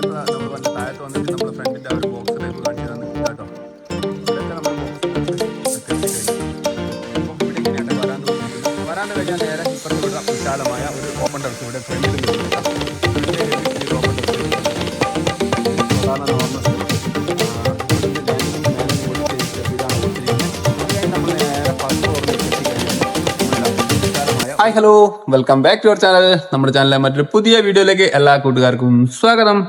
നമ്മൾ വന്ന താഴത്ത് വന്നിട്ട് നമ്മുടെ ഫ്രണ്ടിൻ്റെ ആ ഒരു ബോക്സ് ടൈപ്പ് കാണിച്ചു തന്നു കേട്ടോ. ഇവിടെയൊക്കെ നമ്മൾ വരാണ്ട് കഴിഞ്ഞാൽ നേരെ ഇപ്പുറത്ത് ഇവിടെ വിശാലമായ ഒരു ഓപ്പൺ ടെറസ് ഇവിടെ ഫ്രണ്ടിൽ hi hello, welcome back to our channel. നമ്മുടെ ചാനലിലെ മറ്റൊരു പുതിയ വീഡിയോയിലേക്ക് എല്ലാ കൂട്ടുകാർക്കും സ്വാഗതം.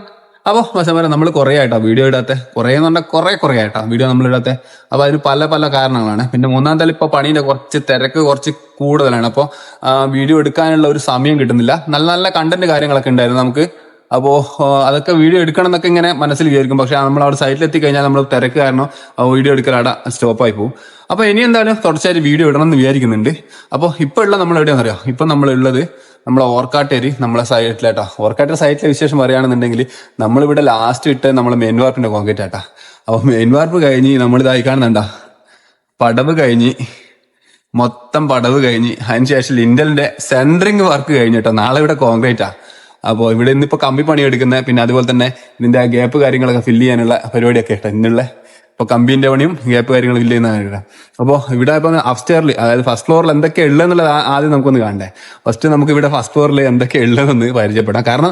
അപ്പോൾ വശം നമ്മൾ കുറേ ആയിട്ടോ വീഡിയോ ഇടാത്ത, കുറേ എന്ന് പറഞ്ഞാൽ കുറേ ആയിട്ടോ വീഡിയോ നമ്മൾ ഇടാത്ത. അപ്പോൾ അതിന് പല പല കാരണങ്ങളാണ്. പിന്നെ മൂന്നാമത്തെ ഇപ്പോൾ പണീൻ്റെ കുറച്ച് തിരക്ക് കുറച്ച് കൂടുതലാണ്. അപ്പോൾ വീഡിയോ എടുക്കാനുള്ള ഒരു സമയം കിട്ടുന്നില്ല. നല്ല നല്ല കണ്ടന്റ് കാര്യങ്ങളൊക്കെ ഉണ്ടായിരുന്നു നമുക്ക്. അപ്പോൾ അതൊക്കെ വീഡിയോ എടുക്കണം എന്നൊക്കെ ഇങ്ങനെ മനസ്സിൽ വിചാരിക്കും. പക്ഷെ നമ്മൾ അവിടെ സൈറ്റിലെത്തി കഴിഞ്ഞാൽ നമ്മൾ തിരക്ക് കാരണം വീഡിയോ എടുക്കലാടെ സ്റ്റോപ്പായി പോകും. അപ്പോൾ ഇനി എന്തായാലും തുടർച്ചയായിട്ട് വീഡിയോ ഇടണം എന്ന് വിചാരിക്കുന്നുണ്ട്. അപ്പോൾ ഇപ്പോൾ ഉള്ള നമ്മൾ എവിടെയാണെന്ന് അറിയാം. ഇപ്പം നമ്മളുള്ളത് നമ്മളെ ഓർക്കാട്ടേരി നമ്മളെ സൈറ്റിലേട്ടാ. ഓർക്കാട്ടേരി സൈറ്റിലെ വിശേഷം പറയുകയാണെന്നുണ്ടെങ്കിൽ നമ്മളിവിടെ ലാസ്റ്റ് ഇട്ട് നമ്മളെ മെയിൻ വാർപ്പിൻ്റെ കോൺക്രീറ്റ് ആട്ടാ. അപ്പോൾ മെയിൻ വാർപ്പ് കഴിഞ്ഞ് നമ്മളിതായി കാണുന്നുണ്ടാ, പടവ് കഴിഞ്ഞ് മൊത്തം പടവ് കഴിഞ്ഞ് അതിന് ശേഷം ലിൻഡലിന്റെ സെൻട്രിങ് വർക്ക് കഴിഞ്ഞിട്ടോ. നാളെ ഇവിടെ കോൺക്രീറ്റാ. അപ്പോൾ ഇവിടെ ഇന്നിപ്പോൾ കമ്പി പണി എടുക്കുന്നത്, പിന്നെ അതുപോലെ തന്നെ ഇതിന്റെ ആ ഗ്യാപ്പ് കാര്യങ്ങളൊക്കെ ഫില്ല് ചെയ്യാനുള്ള പരിപാടിയൊക്കെ കേട്ടോ ഇന്നുള്ള. ഇപ്പോൾ കമ്പീന്റെ പണിയും ഗ്യാപ്പ് കാര്യങ്ങൾ ഫില്ല് ചെയ്യുന്നതാണ്. അപ്പോൾ ഇവിടെ ഇപ്പം അപ്സ്റ്റെയറിൽ, അതായത് ഫസ്റ്റ് ഫ്ലോറിൽ എന്തൊക്കെ ഉള്ളതെന്നുള്ളത് ആദ്യം നമുക്കൊന്ന് കാണണ്ടേ. ഫസ്റ്റ് നമുക്ക് ഇവിടെ ഫസ്റ്റ് ഫ്ലോറിൽ എന്തൊക്കെ ഉള്ളതെന്ന് പരിചയപ്പെടാം. കാരണം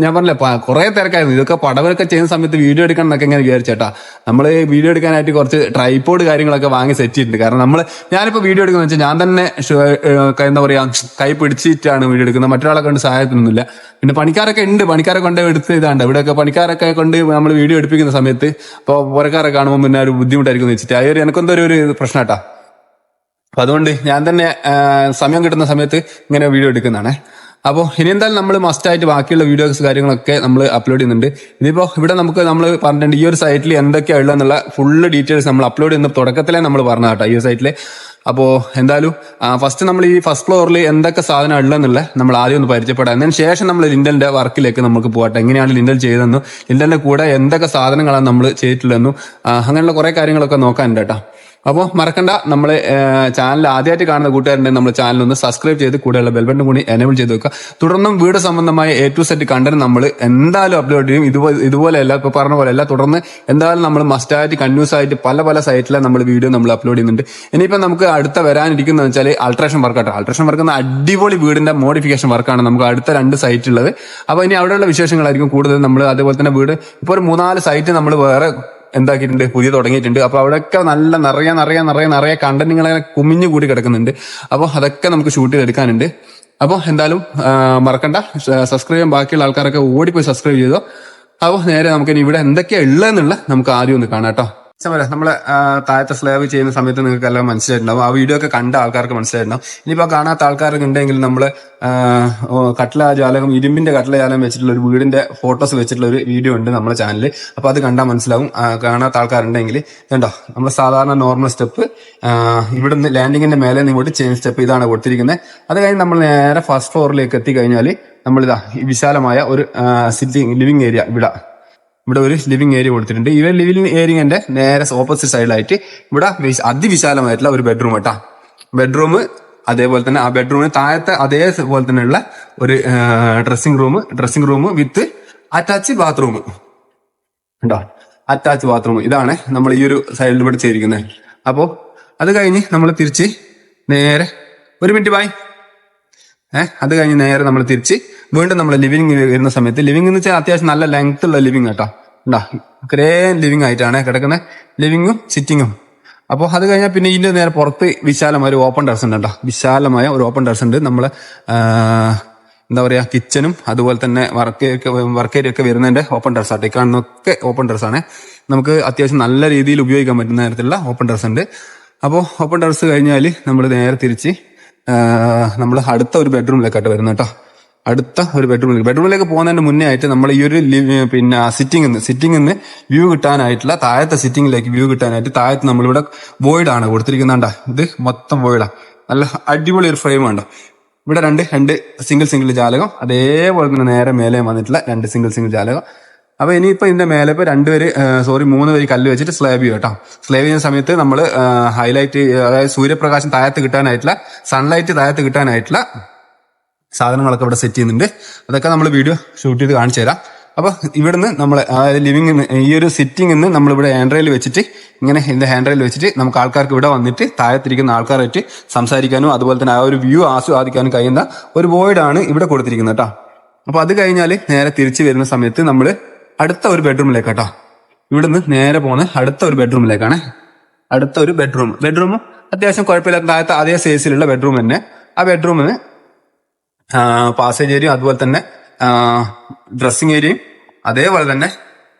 ഞാൻ പറഞ്ഞില്ലേ കുറേ തിരക്കായിരുന്നു. ഇതൊക്കെ പടവൊക്കെ ചെയ്യുന്ന സമയത്ത് വീഡിയോ എടുക്കണം എന്നൊക്കെ ഇങ്ങനെ വിചാരിച്ചേട്ടാ. നമ്മൾ വീഡിയോ എടുക്കാനായിട്ട് കുറച്ച് ട്രൈപോഡ് കാര്യങ്ങളൊക്കെ വാങ്ങി സെറ്റ് ചെയ്തിട്ടുണ്ട്. കാരണം ഞാനിപ്പോൾ വീഡിയോ എടുക്കുന്നത് വെച്ചാൽ ഞാൻ തന്നെ എന്താ പറയുക കൈ പിടിച്ചിട്ടാണ് വീഡിയോ എടുക്കുന്നത്. മറ്റൊരാളെ കൊണ്ട് സഹായത്തിനൊന്നുമില്ല. പിന്നെ പണിക്കാരൊക്കെ ഉണ്ട്, പണിക്കാരെ കൊണ്ട് എടുത്ത് ഇതാണ്ട് ഇവിടെയൊക്കെ പണിക്കാരൊക്കെ കൊണ്ട് നമ്മൾ വീഡിയോ എടുപ്പിക്കുന്ന സമയത്ത് ഇപ്പോൾ പുറക്കാരെ കാണുമ്പോൾ പിന്നെ ഒരു ബുദ്ധിമുട്ടായിരിക്കും വെച്ചിട്ട് ആ ഒരു എനിക്കെന്തോ ഒരു പ്രശ്നമാട്ടാ. അപ്പൊ അതുകൊണ്ട് ഞാൻ തന്നെ സമയം കിട്ടുന്ന സമയത്ത് ഇങ്ങനെ വീഡിയോ എടുക്കുന്നതാണ്. അപ്പോൾ ഇനി എന്തായാലും നമ്മൾ മസ്റ്റായിട്ട് ബാക്കിയുള്ള വീഡിയോസ് കാര്യങ്ങളൊക്കെ നമ്മൾ അപ്ലോഡ് ചെയ്യുന്നുണ്ട്. ഇതിപ്പോൾ ഇവിടെ നമ്മൾ പറഞ്ഞിട്ടുണ്ട് ഈ ഒരു സൈറ്റിൽ എന്തൊക്കെയാണ് ഉള്ളതെന്നുള്ള ഫുള്ള് ഡീറ്റെയിൽസ് നമ്മൾ അപ്ലോഡ് ചെയ്യുന്ന തുടക്കത്തിലേ നമ്മൾ പറഞ്ഞ കേട്ടോ ഈ സൈറ്റിൽ. അപ്പോൾ എന്തായാലും ഫസ്റ്റ് നമ്മൾ ഈ ഫസ്റ്റ് ഫ്ലോറിൽ എന്തൊക്കെ സാധനം ഉള്ളതെന്നുള്ള നമ്മൾ ആദ്യം ഒന്ന് പരിചയപ്പെടാം. അതിന് ശേഷം നമ്മൾ ലിൻഡലിന്റെ വർക്കിലേക്ക് നമുക്ക് പോകട്ടെ. എങ്ങനെയാണ് ലിൻഡൽ ചെയ്തതെന്നും ലിൻഡലിന്റെ കൂടെ എന്തൊക്കെ സാധനങ്ങളാണ് നമ്മൾ ചെയ്തിട്ടുള്ളതെന്നും അങ്ങനെയുള്ള കുറെ കാര്യങ്ങളൊക്കെ നോക്കാനുണ്ട് കേട്ടോ. അപ്പോൾ മറക്കണ്ട, നമ്മൾ ചാനൽ ആദ്യമായിട്ട് കാണുന്ന കൂട്ടുകാരുണ്ടെങ്കിൽ നമ്മൾ ചാനൽ ഒന്ന് സബ്സ്ക്രൈബ് ചെയ്ത് കൂടെയുള്ള ബെൽബട്ടൺ കൂടി എനേബിൾ ചെയ്ത് വെക്കുക. തുടർന്നും വീട് സംബന്ധമായ A to Z കണ്ടന്റ് നമ്മൾ എന്തായാലും അപ്ലോഡ് ചെയ്യും. ഇതുപോലെയല്ല, ഇപ്പോൾ പറഞ്ഞ പോലെയല്ല, തുടർന്ന് എന്തായാലും നമ്മൾ മസ്റ്റായിട്ട് കണ്ടിന്യൂസ് ആയിട്ട് പല പല സൈറ്റിലെ നമ്മൾ വീഡിയോ നമ്മൾ അപ്ലോഡ് ചെയ്യുന്നുണ്ട്. ഇനിയിപ്പോൾ നമുക്ക് അടുത്ത വരാനിരിക്കുന്നത് വെച്ചാൽ അൾട്രേഷൻ വർക്ക് ആട്ടോ. അൾട്രേഷൻ വർക്ക് എന്ന അടിപൊളി വീടിന്റെ മോഡിഫിക്കേഷൻ വർക്കാണ് നമുക്ക് അടുത്ത 2 സൈറ്റ് ഉള്ളത്. അപ്പോൾ ഇനി അവിടെയുള്ള വിശേഷങ്ങളായിരിക്കും കൂടുതൽ നമ്മൾ. അതേപോലെ തന്നെ വീട് ഇപ്പോൾ ഒരു 3-4 സൈറ്റ് നമ്മൾ വേറെ എന്താക്കിയിട്ടുണ്ട്, പുതിയ തുടങ്ങിയിട്ടുണ്ട്. അപ്പൊ അവിടെയൊക്കെ നല്ല നിറയെ കണ്ടന്റുകൾ അങ്ങനെ കുമിഞ്ഞു കൂടി കിടക്കുന്നുണ്ട്. അപ്പോൾ അതൊക്കെ നമുക്ക് ഷൂട്ട് ചെയ്തെടുക്കാനുണ്ട്. അപ്പോൾ എന്തായാലും മറക്കണ്ട, സബ്സ്ക്രൈബ് ചെയ്യാൻ ബാക്കിയുള്ള ആൾക്കാരൊക്കെ ഓടിപ്പോയി സബ്സ്ക്രൈബ് ചെയ്തോ. അപ്പോൾ നേരെ നമുക്ക് ഇനി ഇവിടെ എന്തൊക്കെയാ ഉള്ളതെന്നുള്ള നമുക്ക് ആദ്യം ഒന്ന് കാണാം കേട്ടോ. നമ്മളെ താഴത്തെ സ്ലാബ് ചെയ്യുന്ന സമയത്ത് നിങ്ങൾക്ക് എല്ലാം മനസ്സിലായിട്ടുണ്ടാവും. ആ വീഡിയോ ഒക്കെ കണ്ട ആൾക്കാർക്ക് മനസ്സിലായിട്ടുണ്ടാവും. ഇനിയിപ്പോൾ കാണാത്ത ആൾക്കാർക്ക് ഉണ്ടെങ്കിൽ നമ്മൾ കട്ടളജാലകം, ഇരുമ്പിന്റെ കട്ടളജാലകം വെച്ചിട്ടുള്ള ഒരു വീടിന്റെ ഫോട്ടോസ് വെച്ചിട്ടുള്ള ഒരു വീഡിയോ ഉണ്ട് നമ്മുടെ ചാനലിൽ. അപ്പോൾ അത് കണ്ടാൽ മനസ്സിലാവും. കാണാത്ത ആൾക്കാരുണ്ടെങ്കിൽ കണ്ടോ, നമ്മൾ സാധാരണ നോർമൽ സ്റ്റെപ്പ് ഇവിടുന്ന് ലാൻഡിങ്ങിന്റെ മേലെ ഇങ്ങോട്ട് ചെയിൻ സ്റ്റെപ്പ് ഇതാണ് കൊടുത്തിരിക്കുന്നത്. അത് കഴിഞ്ഞ് നമ്മൾ നേരെ ഫസ്റ്റ് ഫ്ലോറിലേക്ക് എത്തിക്കഴിഞ്ഞാൽ നമ്മളിതാ വിശാലമായ ഒരു ലിവിംഗ് ഏരിയ ഇവിടെ ഒരു ലിവിംഗ് ഏരിയ കൊടുത്തിട്ടുണ്ട്. ഈ ലിവിംഗ് ഏരിയന്റെ നേരെ ഓപ്പോസിറ്റ് സൈഡിലായിട്ട് ഇവിടെ അതിവിശാലമായിട്ടുള്ള ഒരു ബെഡ്റൂം കേട്ടാ. ബെഡ്റൂം അതേപോലെ തന്നെ ആ ബെഡ്റൂമിന് താഴത്തെ അതേപോലെ തന്നെയുള്ള ഒരു dressing room with attach bathroom ഉണ്ടോ. അറ്റാച്ച് ബാത്റൂം ഇതാണ് നമ്മൾ ഈ ഒരു സൈഡിൽ ഇവിടെ ചെയ്തിരിക്കുന്നത്. അപ്പോൾ അത് കഴിഞ്ഞ് നമ്മൾ തിരിച്ച് നേരെ ഒരു മിനിറ്റ് ബായ് അത് കഴിഞ്ഞ് നേരെ നമ്മൾ തിരിച്ച് വീണ്ടും നമ്മൾ ലിവിംഗ് വരുന്ന സമയത്ത്, ലിവിംഗ് എന്ന് വെച്ചാൽ അത്യാവശ്യം നല്ല ലെങ്ത് ഉള്ള ലിവിംഗ് കേട്ടോ. ഉണ്ടാ കുറേ ലിവിംഗ് ആയിട്ടാണ് കിടക്കുന്നത്, ലിവിംഗും സിറ്റിങ്ങും. അപ്പോൾ അത് കഴിഞ്ഞാൽ പിന്നെ ഇതിന്റെ നേരെ പുറത്ത് വിശാലമായ ഒരു ഓപ്പൺ ടെറസ് ഉണ്ട് കേട്ടോ. വിശാലമായ ഒരു ഓപ്പൺ ടെറസ് ഉണ്ട്. നമ്മള് എന്താ പറയാ കിച്ചനും അതുപോലെ തന്നെ വർക്ക് ഏരിയ ഒക്കെ വരുന്നതിന്റെ ഓപ്പൺ ടെറസ് ആട്ടെ. കാണുന്നൊക്കെ ഓപ്പൺ ടെറസ് ആണ്. നമുക്ക് അത്യാവശ്യം നല്ല രീതിയിൽ ഉപയോഗിക്കാൻ പറ്റുന്ന തരത്തിലുള്ള ഓപ്പൺ ടെറസ് ഉണ്ട്. അപ്പോൾ ഓപ്പൺ ടെറസ് കഴിഞ്ഞാൽ നമ്മൾ നേരെ തിരിച്ച് നമ്മൾ അടുത്ത ഒരു ബെഡ്റൂമിലേക്കായിട്ട് വരുന്നത് കേട്ടോ. അടുത്ത ഒരു ബെഡ്റൂമിലേക്ക് പോകുന്നതിന് മുന്നേ ആയിട്ട് നമ്മൾ ഈ ഒരു പിന്നെ സിറ്റിംഗ് വ്യൂ കിട്ടാനായിട്ടുള്ള താഴത്തെ സിറ്റിംഗിലേക്ക് വ്യൂ കിട്ടാനായിട്ട് താഴത്ത് നമ്മളിവിടെ വോയിഡ് ആണ് കൊടുത്തിരിക്കുന്നുണ്ടാ. ഇത് മൊത്തം വോയിഡാ. നല്ല അടിപൊളി ഒരു ഫ്രെയിം ഉണ്ടോ. ഇവിടെ രണ്ട് സിംഗിൾ ജാലകം, അതേപോലെ തന്നെ നേരെ മേലെ വന്നിട്ടുള്ള 2 സിംഗിൾ ജാലകം. അപ്പൊ ഇനിയിപ്പോ ഇതിന്റെ മേലെ ഇപ്പൊ 3 വരി കല്ല് വെച്ചിട്ട് സ്ലാബ് ചെയ്യും കേട്ടോ. സ്ലാബ് ചെയ്യുന്ന സമയത്ത് നമ്മൾ ഹൈലൈറ്റ്, അതായത് സൂര്യപ്രകാശം താഴത്ത് കിട്ടാനായിട്ടുള്ള, സൺലൈറ്റ് താഴത്ത് കിട്ടാനായിട്ടുള്ള സാധനങ്ങളൊക്കെ ഇവിടെ സെറ്റ് ചെയ്യുന്നുണ്ട്. അതൊക്കെ നമ്മൾ വീഡിയോ ഷൂട്ട് ചെയ്ത് കാണിച്ചു തരാം. അപ്പൊ ഇവിടുന്ന് നമ്മൾ ലിവിംഗ് ഈ ഒരു സിറ്റിംഗ് നിന്ന് നമ്മളിവിടെ ഹാൻഡ് റെയിൽ വെച്ചിട്ട് ഇങ്ങനെ ഇതിന്റെ ഹാൻഡ് റെയിൽ വെച്ചിട്ട് നമുക്ക് ആൾക്കാർക്ക് ഇവിടെ വന്നിട്ട് താഴത്തിരിക്കുന്ന ആൾക്കാരായിട്ട് സംസാരിക്കാനും അതുപോലെ തന്നെ ആ ഒരു വ്യൂ ആസ്വാദിക്കാനും കഴിയുന്ന ഒരു വോയിഡാണ് ഇവിടെ കൊടുത്തിരിക്കുന്നത് കേട്ടോ. അപ്പൊ അത് കഴിഞ്ഞാൽ നേരെ തിരിച്ചു വരുന്ന സമയത്ത് നമ്മൾ അടുത്ത ഒരു ബെഡ്റൂമിലേക്ക് കേട്ടോ, ഇവിടുന്ന് നേരെ പോകുന്ന അടുത്ത ഒരു ബെഡ്റൂമിലേക്കാണ്. അടുത്ത ഒരു ബെഡ്റൂമും അത്യാവശ്യം കുഴപ്പമില്ലാത്ത താഴത്തെ അതേ സൈസിലുള്ള ബെഡ്റൂം തന്നെ. ആ ബെഡ്റൂമിന് പാസേജ് ഏരിയയും അതുപോലെ തന്നെ ഡ്രസ്സിങ് ഏരിയയും അതേപോലെ തന്നെ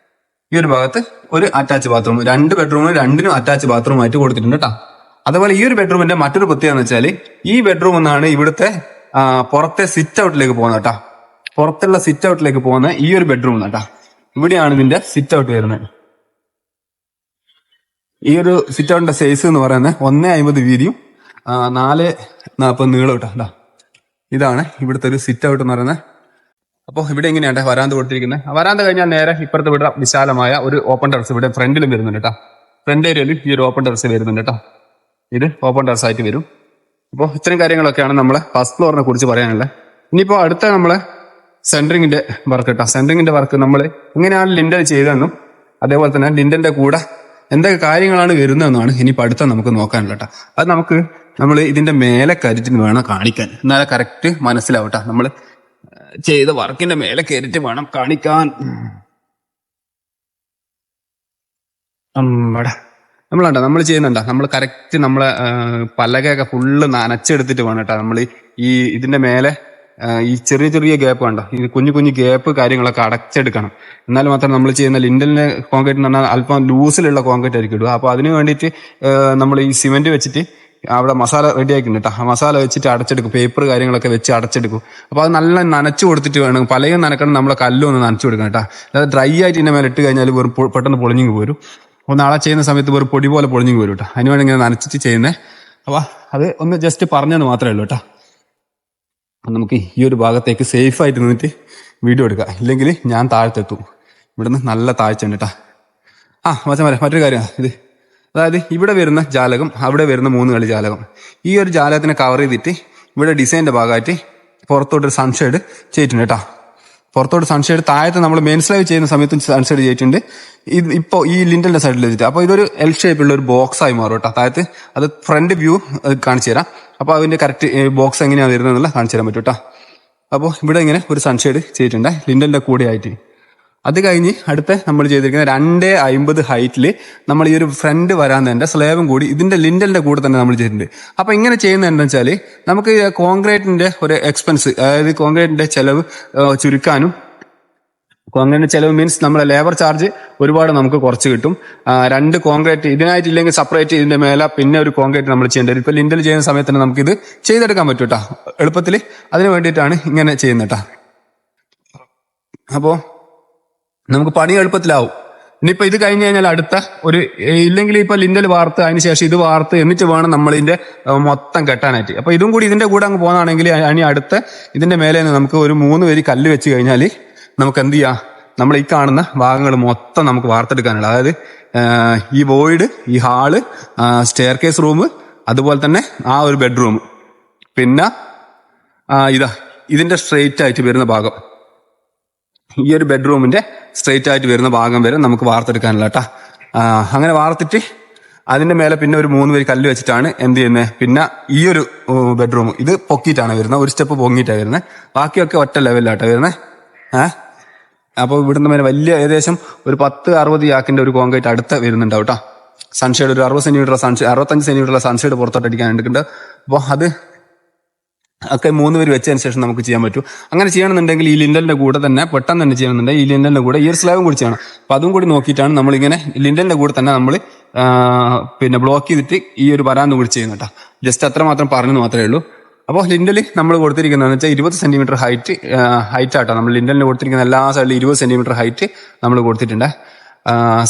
ഈ ഒരു ഭാഗത്ത് ഒരു അറ്റാച്ച് ബാത്റൂം, 2 ബെഡ്റൂമിന് രണ്ടിനും അറ്റാച്ച് ബാത്റൂം ആയിട്ട് കൊടുത്തിട്ടുണ്ട് കേട്ടോ. അതുപോലെ ഈ ഒരു ബെഡ്റൂമിന്റെ മറ്റൊരു പ്രത്യേകത എന്ന് വെച്ചാൽ ഈ ബെഡ്റൂം എന്നാണ് ഇവിടുത്തെ പുറത്തെ സിറ്റ് ഔട്ടിലേക്ക് പോകുന്നത് കേട്ടോ. പുറത്തുള്ള സിറ്റ് ഔട്ടിലേക്ക് പോകുന്ന ഈ ഒരു ബെഡ്റൂം കേട്ടോ. ഇവിടെയാണ് ഇതിന്റെ സിറ്റ് ഔട്ട് വരുന്നത്. ഈ ഒരു സിറ്റ് ഔട്ടിന്റെ സൈസ് എന്ന് പറയുന്നത് 1.50 വീതിയും 4.40 നീളം കേട്ടോ. ഇതാണ് ഇവിടുത്തെ ഒരു സിറ്റ് ഔട്ട് എന്ന് പറയുന്നത്. അപ്പോൾ ഇവിടെ എങ്ങനെയാണ് വരാന്ത കൊടുത്തിരിക്കുന്നത്. വരാന്ത കഴിഞ്ഞാൽ നേരെ ഇപ്പുറത്ത് ഇവിടെ വിശാലമായ ഒരു ഓപ്പൺ ടെറസ് ഇവിടെ ഫ്രണ്ടിലും വരുന്നുണ്ട് കേട്ടോ. ഫ്രണ്ട് ഏരിയയിൽ ഈ ഒരു ഓപ്പൺ ടെറസ് വരുന്നുണ്ട് കേട്ടോ. ഇത് ഓപ്പൺ ടെറസ് ആയിട്ട് വരും. അപ്പോൾ ഇത്രയും കാര്യങ്ങളൊക്കെയാണ് നമ്മളെ ഫസ്റ്റ് ഫ്ലോറിനെ കുറിച്ച് പറയാനുള്ളത്. ഇനിയിപ്പോൾ അടുത്ത നമ്മളെ സെൻട്രിങ്ങിന്റെ വർക്ക് കേട്ടോ. സെൻട്രിങ്ങിന്റെ വർക്ക് നമ്മൾ എങ്ങനെയാണ് ലിൻഡൽ ചെയ്തതെന്നും അതേപോലെ തന്നെ ലിൻഡലിന്റെ കൂടെ എന്തൊക്കെ കാര്യങ്ങളാണ് വരുന്നതെന്നാണ് ഇനിയിപ്പോൾ അടുത്ത നമുക്ക് നോക്കാനുള്ള കേട്ടോ. അത് നമ്മൾ ഇതിന്റെ മേലെ കയറ്റിന് വേണം കാണിക്കാൻ, എന്നാലേ കറക്റ്റ് മനസ്സിലാവട്ടെ. നമ്മൾ ചെയ്ത വർക്കിന്റെ മേലെ കയറിയിട്ട് വേണം കാണിക്കാൻ. നമ്മൾ ചെയ്യുന്നുണ്ടോ, നമ്മൾ കറക്റ്റ് നമ്മളെ പലകയൊക്കെ ഫുള്ള് നനച്ചെടുത്തിട്ട് വേണം കേട്ടോ. നമ്മൾ ഇതിന്റെ മേലെ ഈ ചെറിയ ചെറിയ ഗ്യാപ്പ് കണ്ടോ, ഈ കുഞ്ഞു കുഞ്ഞു ഗ്യാപ്പ് കാര്യങ്ങളൊക്കെ അടച്ചെടുക്കണം. എന്നാൽ മാത്രം നമ്മൾ ചെയ്യുന്ന ലിൻഡലിന്റെ കോൺക്രീറ്റ് എന്ന് പറഞ്ഞാൽ അല്പം ലൂസിലുള്ള കോൺക്രീറ്റ് ആയിരിക്കും ഇടുക. അപ്പൊ അതിന് വേണ്ടിയിട്ട് നമ്മൾ ഈ സിമെന്റ് വെച്ചിട്ട് അവിടെ മസാല റെഡി ആക്കിയിട്ടുണ്ട് കേട്ടോ. ആ മസാല വെച്ചിട്ട് അടച്ചെടുക്കും, പേപ്പർ കാര്യങ്ങളൊക്കെ വെച്ച് അടച്ചെടുക്കും. അപ്പൊ അത് നല്ല നനച്ചു കൊടുത്തിട്ട് വേണം, പലയും നനക്കണം, നമ്മളെ കല്ലും ഒന്ന് നനച്ചു കൊടുക്കണം കേട്ടോ. അതായത് ഡ്രൈ ആയിട്ട് ഇതിന്റെ മേലെ ഇട്ട് കഴിഞ്ഞാൽ വെറും പെട്ടെന്ന് പൊളിഞ്ഞു പോരും. അപ്പോൾ നാളെ ചെയ്യുന്ന സമയത്ത് വെറും പൊടി പോലെ പൊളിഞ്ഞു പോരും കേട്ടോ. അതിന് വേണ്ടി ഇങ്ങനെ നനച്ചിട്ട് ചെയ്യുന്നത്. അപ്പൊ അത് ഒന്ന് ജസ്റ്റ് പറഞ്ഞെന്ന് മാത്രമേ ഉള്ളൂ കേട്ടോ. നമുക്ക് ഈ ഒരു ഭാഗത്തേക്ക് സേഫ് ആയിട്ട് നിന്നിട്ട് വീഡിയോ എടുക്കാം, ഇല്ലെങ്കിൽ ഞാൻ താഴത്തെത്തും. ഇവിടുന്ന് നല്ല താഴ്ച ഉണ്ട് കേട്ടോ. മറ്റൊരു കാര്യം, അതായത് ഇവിടെ വരുന്ന ജാലകം, അവിടെ വരുന്ന 3 കളി ജാലകം, ഈ ഒരു ജാലകത്തിനെ കവർ ചെയ്തിട്ട് ഇവിടെ ഡിസൈനിന്റെ ഭാഗമായിട്ട് പുറത്തോട്ടൊരു സൺഷെയ്ഡ് ചെയ്തിട്ടുണ്ട് കേട്ടോ. പുറത്തോട്ട് സൺഷെയ്ഡ് താഴത്ത് നമ്മൾ മെയിൻ സ്ലൈവ് ചെയ്യുന്ന സമയത്ത് സൺഷെയ്ഡ് ചെയ്തിട്ടുണ്ട്. ഇപ്പോൾ ഈ ലിൻഡലിന്റെ സൈഡിൽ വെച്ചിട്ട് അപ്പോൾ ഇതൊരു എൽ ഷേപ്പുള്ള ഒരു ബോക്സ് ആയി മാറും കേട്ടോ. താഴത്ത് അത് ഫ്രണ്ട് വ്യൂ കാണിച്ചു തരാം. അപ്പോൾ അതിന്റെ കറക്റ്റ് ബോക്സ് എങ്ങനെയാണ് വരുന്നതെന്നുള്ള കാണിച്ചു തരാൻ പറ്റും കേട്ടോ. അപ്പോൾ ഇവിടെ ഇങ്ങനെ ഒരു സൺഷെയ്ഡ് ചെയ്തിട്ടുണ്ട് ലിൻഡലിന്റെ കൂടെ ആയിട്ട്. അത് കഴിഞ്ഞ് അടുത്ത നമ്മൾ ചെയ്തിരിക്കുന്നത് 2.50 ഹൈറ്റിൽ നമ്മൾ ഈ ഒരു ഫ്രണ്ട് വരാന്തന്റെ സ്ലേബും കൂടി ഇതിന്റെ ലിൻഡലിന്റെ കൂടെ തന്നെ നമ്മൾ ചെയ്തിട്ടുണ്ട്. അപ്പൊ ഇങ്ങനെ ചെയ്യുന്നത് എന്താ വെച്ചാൽ നമുക്ക് കോൺക്രീറ്റിന്റെ ഒരു എക്സ്പെൻസ്, അതായത് കോൺക്രീറ്റിന്റെ ചെലവ് ചുരുക്കാനും, കോൺക്രീറ്റിന്റെ ചെലവ് മീൻസ് നമ്മളെ ലേബർ ചാർജ് ഒരുപാട് നമുക്ക് കുറച്ച് കിട്ടും. 2 കോൺക്രീറ്റ് ഇതിനായിട്ടില്ലെങ്കിൽ സെപ്പറേറ്റ് ഇതിന്റെ മേലെ പിന്നെ ഒരു കോൺക്രീറ്റ് നമ്മൾ ചെയ്യേണ്ടി വരും. ഇപ്പൊ ലിൻഡൽ ചെയ്യുന്ന സമയത്ത് തന്നെ നമുക്ക് ഇത് ചെയ്തെടുക്കാൻ പറ്റും കേട്ടോ എളുപ്പത്തിൽ. അതിന് വേണ്ടിയിട്ടാണ് ഇങ്ങനെ ചെയ്യുന്നത് കേട്ടോ. അപ്പോ നമുക്ക് പണി എളുപ്പത്തിലാവും. ഇനിയിപ്പോ ഇത് കഴിഞ്ഞ് കഴിഞ്ഞാൽ അടുത്ത ഒരു ഇല്ലെങ്കിൽ ഇപ്പൊ ലിൻഡൽ വാർത്ത് അതിന് ശേഷം ഇത് വാർത്ത് എന്നിട്ട് വേണം നമ്മൾ ഇതിന്റെ മൊത്തം കെട്ടാനായിട്ട്. അപ്പൊ ഇതും കൂടി ഇതിന്റെ കൂടെ അങ്ങ് പോകുന്നതാണെങ്കിൽ ഇനി അടുത്ത ഇതിന്റെ മേലെ നമുക്ക് ഒരു 3 വരി കല്ല് വെച്ച് കഴിഞ്ഞാൽ നമുക്ക് എന്ത് ചെയ്യാം, നമ്മൾ ഈ കാണുന്ന ഭാഗങ്ങൾ മൊത്തം നമുക്ക് വാർത്തെടുക്കാനുള്ള, അതായത് ഈ വോയിഡ്, ഈ ഹാള്, സ്റ്റെയർ കേസ് റൂം, അതുപോലെ തന്നെ ആ ഒരു ബെഡ്റൂം, പിന്നെ ഇതിന്റെ സ്ട്രെയിറ്റ് ആയിട്ട് വരുന്ന ഭാഗം, ഈ ഒരു ബെഡ്റൂമിന്റെ സ്ട്രെയിറ്റ് ആയിട്ട് വരുന്ന ഭാഗം വരെ നമുക്ക് വാർത്തെടുക്കാനുള്ള കേട്ടാ. അങ്ങനെ വാർത്തിട്ട് അതിന്റെ മേലെ പിന്നെ ഒരു 3 വരി കല്ല് വെച്ചിട്ടാണ് എന്ത് ചെയ്യുന്നത്. പിന്നെ ഈ ഒരു ബെഡ്റൂം ഇത് പൊക്കിയിട്ടാണ് വരുന്നത്, ഒരു സ്റ്റെപ്പ് പൊങ്ങിയിട്ടാണ് വരുന്നത്. ബാക്കിയൊക്കെ ഒറ്റ ലെവലിലായിട്ടാണ് വരുന്നത്. അപ്പോൾ ഇവിടുന്ന് മേലെ വലിയ ഏകദേശം ഒരു 10-60 യാക്കിന്റെ ഒരു കോൺക്രീറ്റ് അടുത്ത് വരുന്നുണ്ടാവും കേട്ടോ. സൺഷെയ്ഡ് ഒരു 60 സെന്റിമീറ്റർ 65 സെന്റിമീറ്റർ സൺഷെയ്ഡ് പുറത്തോട്ട് അടിക്കാൻ എടുക്കുന്നുണ്ട്. അപ്പോൾ അത് ഒക്കെ 3 വരി വെച്ചതിന് ശേഷം നമുക്ക് ചെയ്യാൻ പറ്റും. അങ്ങനെ ചെയ്യണമെന്നുണ്ടെങ്കിൽ ഈ ലിൻഡലിന്റെ കൂടെ തന്നെ പെട്ടെന്ന് തന്നെ ചെയ്യണമെന്നുണ്ടെങ്കിൽ ഈ ലിൻഡലിന്റെ കൂടെ ഈ ഒരു സ്ലാബും കൂടി ചെയ്യണം. അപ്പൊ അതും കൂടി നോക്കിയിട്ടാണ് നമ്മളിങ്ങനെ ലിൻഡലിന്റെ കൂടെ തന്നെ നമ്മൾ പിന്നെ ബ്ലോക്ക് ചെയ്തിട്ട് ഈ ഒരു വരാന്ത കൂടി ചെയ്യുന്നത് കേട്ടോ. ജസ്റ്റ് അത്ര മാത്രം പറഞ്ഞെന്ന് മാത്രമേ ഉള്ളൂ. അപ്പോൾ ലിൻഡൽ നമ്മൾ കൊടുത്തിരിക്കുന്നതെന്ന് വെച്ചാൽ 20 സെന്റിമീറ്റർ ഹൈറ്റ് ആട്ടോ. നമ്മൾ ലിൻഡലിന് കൊടുത്തിരിക്കുന്ന എല്ലാ സൈഡിലും 20 സെന്റിമീറ്റർ ഹൈറ്റ് നമ്മൾ കൊടുത്തിട്ടുണ്ട്.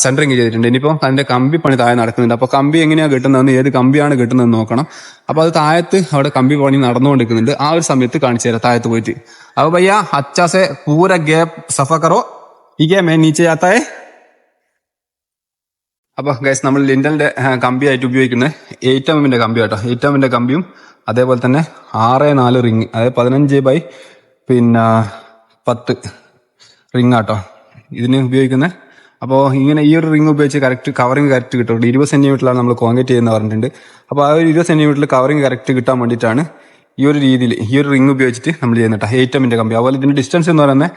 സെന്ററിങ് ചെയ്തിട്ടുണ്ട്. ഇനിയിപ്പോൾ അതിന്റെ കമ്പി പണി താഴെ നടക്കുന്നുണ്ട്. അപ്പോൾ കമ്പി എങ്ങനെയാണ് കിട്ടുന്നതെന്ന്, ഏത് കമ്പിയാണ് കിട്ടുന്നതെന്ന് നോക്കണം. അപ്പോൾ അത് താഴത്ത് അവിടെ കമ്പി പണി നടന്നുകൊണ്ടിരിക്കുന്നുണ്ട്. ആ ഒരു സമയത്ത് കാണിച്ചു തരാം താഴത്ത് പോയിട്ട്. അപ്പോൾ ഭയ്യ അച്ചാസെ പൂര ഗ്യാപ്പ് സഫ കറോ, ഇക്കേ മേ നീച്ചെ ജാത്താ ഹൈ. അപ്പൊ ഗൈസ് നമ്മൾ ലിൻഡലിന്റെ കമ്പിയായിട്ട് ഉപയോഗിക്കുന്നത് 8 mm കമ്പി കേട്ടോ. 8 mm കമ്പിയും അതേപോലെ തന്നെ 6/4 റിങ്, അതായത് 15 by 10 റിങ് ആട്ടോ. ഇതിന് ഉപയോഗിക്കുന്നത്. അപ്പോൾ ഇങ്ങനെ ഈ ഒരു റിംഗ് ഉപയോഗിച്ച് കറക്റ്റ് കവറിങ് കറക്റ്റ് കിട്ടും. 20 സെന്റിമീറ്ററിലാണ് നമ്മൾ കോൺക്രീറ്റ് ചെയ്യുന്ന പറഞ്ഞിട്ടുണ്ട്. അപ്പോൾ ആ ഒരു 20 സെന്റിമീറ്ററിൽ കവറിങ് കറക്റ്റ് കിട്ടാൻ വേണ്ടിയിട്ടാണ് ഈ ഒരു രീതിയിൽ ഈ ഒരു റിംഗ് ഉപയോഗിച്ചിട്ട് നമ്മൾ ചെയ്യുന്നത്. 8mm കമ്പി. അതുപോലെ ഇതിന്റെ ഡിസ്റ്റൻസ് എന്ന് പറയുന്നത്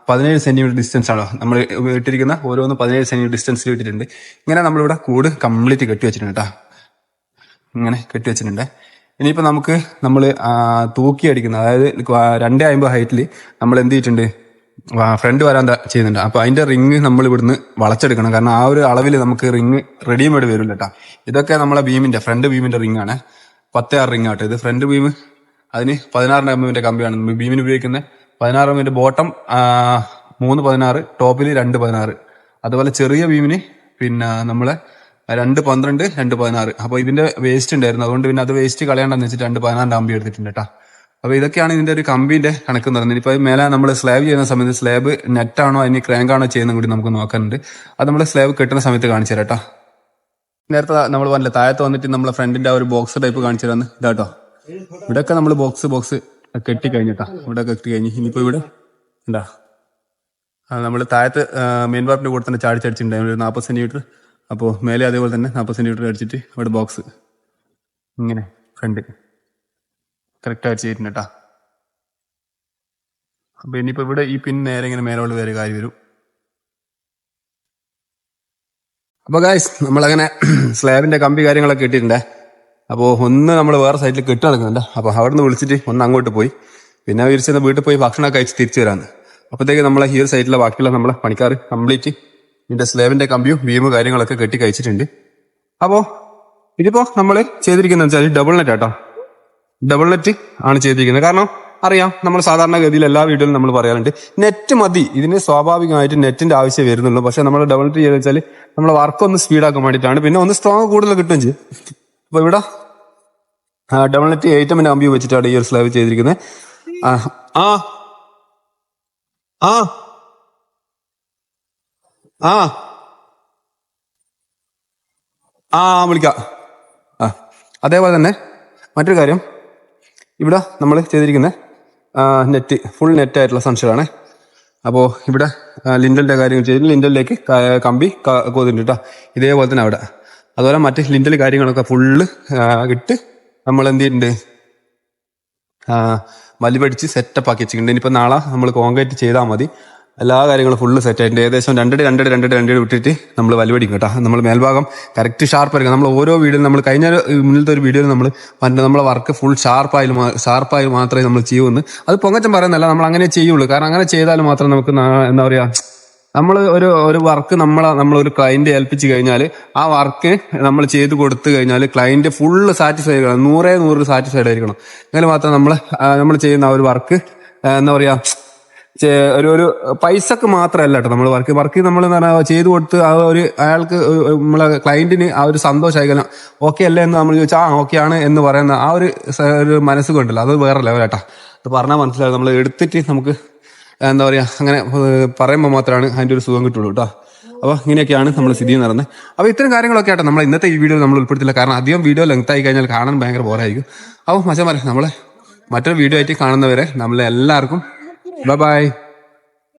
17 സെന്റിമീറ്റർ ഡിസ്റ്റൻസ് ആണ് നമ്മൾ ഇട്ടിരിക്കുന്ന. ഓരോന്ന് 17 സെന്റിമീറ്റർ ഡിസ്റ്റൻസിൽ ഇട്ടിട്ടുണ്ട്. ഇങ്ങനെ നമ്മളിവിടെ കൂട് കംപ്ലീറ്റ് കെട്ടി വെച്ചിട്ടുണ്ട് കേട്ടോ. ഇങ്ങനെ കെട്ടി വെച്ചിട്ടുണ്ട്. ഇനിയിപ്പോൾ നമ്മൾ തൂക്കി അടിക്കുന്ന, അതായത് 2.50 ഹൈറ്റിൽ നമ്മൾ എന്ത് ചെയ്തിട്ടുണ്ട്, ഫ്രണ്ട് വരാൻ ചെയ്യുന്നുണ്ട്. അപ്പോൾ അതിന്റെ റിങ് നമ്മൾ ഇവിടുന്ന് വളച്ചെടുക്കണം. കാരണം ആ ഒരു അളവിൽ നമുക്ക് റിങ് റെഡിമെയ്ഡ് വരില്ല കേട്ടോ. ഇതൊക്കെ നമ്മളെ ഫ്രണ്ട് ബീമിന്റെ റിംഗ് ആണ്. 10R റിംഗ് ആട്ടോ ഇത്. ഫ്രണ്ട് ബീം അതിന് 16mm കമ്പിയാണ് ബീമിന് ഉപയോഗിക്കുന്നത്. 16mm ബോട്ടം 3/16, ടോപ്പിൽ 2/16. അതുപോലെ ചെറിയ ബീമിന് പിന്നെ നമ്മളെ 2/12, 2/16. അപ്പോൾ ഇതിന്റെ വേസ്റ്റ് ഉണ്ടായിരുന്നു, അതുകൊണ്ട് പിന്നെ അത് വേസ്റ്റ് കളയാണ്ടെന്ന് വെച്ചിട്ട് 2/16 കമ്പി എടുത്തിട്ടുണ്ട് കേട്ടോ. അപ്പോൾ ഇതൊക്കെയാണ് ഇതിന്റെ ഒരു കമ്പിന്റെ കണക്ക് എന്ന് പറയുന്നത്. ഇപ്പോൾ മേലെ നമ്മൾ സ്ലാബ് ചെയ്യുന്ന സമയത്ത് സ്ലാബ് നെറ്റാണോ അതിന് ക്രാങ്ക് ആണോ ചെയ്യുന്ന കൂടി നമുക്ക് നോക്കാനുണ്ട്. അത് നമ്മൾ സ്ലാബ് കെട്ടുന്ന സമയത്ത് കാണിച്ചു തരാം കേട്ടോ. നേരത്തെ നമ്മൾ പറഞ്ഞില്ല, താഴത്ത് വന്നിട്ട് നമ്മളെ ഫ്രണ്ടിന്റെ ആ ഒരു ബോക്സ് ടൈപ്പ് കാണിച്ചു തരാന്ന് ഇതാട്ടോ. ഇവിടെയൊക്കെ നമ്മൾ ബോക്സ് കെട്ടി കഴിഞ്ഞിട്ടാ. ഇവിടെ കെട്ടി കഴിഞ്ഞ് ഇനിയിപ്പോ ഇവിടെ എന്താ നമ്മൾ താഴത്ത് മെയിൻ വാർപ്പിന്റെ കൂടെ തന്നെ ചാടിച്ചടിച്ചിട്ടുണ്ടായിരുന്നു ഒരു 40 സെന്റിമീറ്റർ. അപ്പോൾ മേലെ അതേപോലെ തന്നെ 40 സെന്റിമീറ്റർ അടിച്ചിട്ട് ഇവിടെ ബോക്സ് ഇങ്ങനെ ഫ്രണ്ട് കറക്റ്റ് ആയിട്ട് ചെയ്തിട്ടുണ്ട് കേട്ടാ. അപ്പൊ ഇനിയിപ്പോ ഇവിടെ ഈ പിൻ നേരെ ഇങ്ങനെ മേലോട്ട് വേറെ കാര്യം വരും. അപ്പൊ ഗായ്സ് നമ്മളങ്ങനെ സ്ലാബിന്റെ കമ്പി കാര്യങ്ങളൊക്കെ ഇട്ടിട്ടുണ്ട്. അപ്പോൾ ഒന്ന് നമ്മൾ വേറെ സൈഡിൽ കെട്ടി നടക്കുന്നുണ്ട്. അപ്പോൾ അവിടെ നിന്ന് വിളിച്ചിട്ട് ഒന്ന് അങ്ങോട്ട് പോയി, പിന്നെ വിരിച്ചെന്ന് വീട്ടിൽ പോയി ഭക്ഷണമൊക്കെ കഴിച്ച് തിരിച്ചു വരാന്ന്. അപ്പോഴത്തേക്ക് നമ്മളെ ഈ ഒരു സൈഡിലെ ബാക്കിയുള്ള നമ്മളെ പണിക്കാർ കംപ്ലീറ്റ് ഇതിന്റെ സ്ലാബിന്റെ കമ്പിയും ബീമും കാര്യങ്ങളൊക്കെ കെട്ടി കഴിച്ചിട്ടുണ്ട്. അപ്പോൾ ഇതിപ്പോ നമ്മൾ ചെയ്തിരിക്കുന്നത് വെച്ചാൽ ഡബിൾ നെറ്റ് ആട്ടോ. ഡബിൾ നെറ്റ് ആണ് ചെയ്തിരിക്കുന്നത്. കാരണം അറിയാം, നമ്മൾ സാധാരണഗതിയിൽ എല്ലാ വീഡിയോയിലും നമ്മൾ പറയാറുണ്ട് നെറ്റ് മതി, ഇതിന് സ്വാഭാവികമായിട്ട് നെറ്റിന്റെ ആവശ്യം വരുന്നുള്ളൂ. പക്ഷെ നമ്മൾ ഡബിൾ നെറ്റ് ചെയ്തെന്ന് വെച്ചാൽ നമ്മൾ വർക്ക് ഒന്ന് സ്പീഡാക്കാൻ വേണ്ടിയിട്ടാണ്, പിന്നെ ഒന്ന് സ്ട്രോങ് കൂടുതൽ കിട്ടുകയും ചെയ്യും. അപ്പൊ ഇവിടെ ഡബിൾ നെറ്റ് 8mm കമ്പി വെച്ചിട്ടാണ് ഈ ഒരു സ്ലാബ് ചെയ്തിരിക്കുന്നത്. ആ ആ ആ ആ വിളിക്കാം. അതേപോലെ തന്നെ മറ്റൊരു കാര്യം, ഇവിടെ നമ്മൾ ചെയ്തിരിക്കുന്ന നെറ്റ് ഫുൾ നെറ്റ് ആയിട്ടുള്ള സൺഷെയ്ഡാണ്. അപ്പോൾ ഇവിടെ ലിൻഡലിന്റെ കാര്യങ്ങൾ ചെയ്തിട്ട് ലിൻഡലിലേക്ക് കമ്പി കോതിട്ടുണ്ട് കേട്ടോ. ഇതേപോലെ തന്നെ അവിടെ അതുപോലെ മറ്റ് ലിൻഡൽ കാര്യങ്ങളൊക്കെ ഫുള്ള് ഇട്ട് നമ്മൾ എന്ത് ചെയ്തിട്ടുണ്ട്, വലിപടിച്ച് സെറ്റപ്പ് ആക്കി വെച്ചിട്ടുണ്ട്. ഇനിയിപ്പോൾ നാളെ നമ്മൾ കോൺക്രീറ്റ് ചെയ്താൽ മതി. എല്ലാ കാര്യങ്ങളും ഫുള്ള് സെറ്റ് ആയിട്ടുണ്ട്. ഏകദേശം 2 വിട്ടിട്ട് നമ്മൾ വലിപടിക്കും കേട്ടോ. നമ്മൾ മേൽഭാഗം കറക്റ്റ് ഷാർപ്പായിരിക്കും. നമ്മൾ ഓരോ വീഡിയോയിലും നമ്മൾ കഴിഞ്ഞ മുന്നിലത്തെ ഒരു വീഡിയോയിൽ നമ്മൾ നമ്മളെ വർക്ക് ഫുൾ ഷാർപ്പായി മാത്രമേ നമ്മൾ ചെയ്യുമെന്ന്. അത് പൊങ്ങച്ചം പറയുന്നല്ല, നമ്മൾ അങ്ങനെ ചെയ്യുള്ളൂ. കാരണം അങ്ങനെ ചെയ്താൽ മാത്രം നമുക്ക് എന്താ പറയുക, നമ്മൾ ഒരു വർക്ക് നമ്മളൊരു ക്ലയന്റ് ഏൽപ്പിച്ച് കഴിഞ്ഞാൽ ആ വർക്ക് നമ്മൾ ചെയ്ത് കൊടുത്തു കഴിഞ്ഞാൽ ക്ലയന്റ് ഫുള്ള് സാറ്റിസ്ഫൈഡ് ആയിരിക്കണം, 100% സാറ്റിസ്ഫൈഡ് ആയിരിക്കണം. എങ്കിൽ മാത്രം നമ്മൾ ചെയ്യുന്ന ആ ഒരു വർക്ക് എന്താ പറയാ, ഒരു പൈസക്ക് മാത്രമല്ല കേട്ടോ നമ്മൾ വർക്ക് നമ്മൾ ചെയ്തു കൊടുത്ത് ആ ഒരു അയാൾക്ക് നമ്മളെ ക്ലയന്റിന് ആ ഒരു സന്തോഷമായിരിക്കണം. ഓക്കെ അല്ലേ എന്ന് നമ്മൾ ചോദിച്ചാൽ ഓക്കെ ആണ് എന്ന് പറയുന്ന ആ ഒരു മനസ്സ് കൊണ്ടല്ലോ, അത് വേറെ ലെവലാട്ടാ. അത് പറഞ്ഞാൽ മനസ്സിലാവും. നമ്മൾ എടുത്തിട്ട് നമുക്ക് എന്താ പറയാ, അങ്ങനെ പറയുമ്പോൾ മാത്രമാണ് അതിന്റെ ഒരു സുഖം കിട്ടുള്ളൂ കേട്ടോ. അപ്പോൾ ഇങ്ങനെയൊക്കെയാണ് നമ്മൾ സ്ഥിതി നടന്നത്. അപ്പോൾ ഇത്തരം കാര്യങ്ങളൊക്കെ ആട്ടോ നമ്മൾ ഇന്നത്തെ ഈ വീഡിയോ നമ്മൾ ഉൾപ്പെടുത്തില്ല. കാരണം അധികം വീഡിയോ ലെങ്ത് ആയി കഴിഞ്ഞാൽ കാണാൻ ഭയങ്കര ബോറായിരിക്കും. അപ്പോൾ മച്ചാന്മാരെ, നമ്മളെ മറ്റൊരു വീഡിയോ ആയിട്ട് കാണുന്നവരെ നമ്മളെല്ലാവർക്കും ബൈ.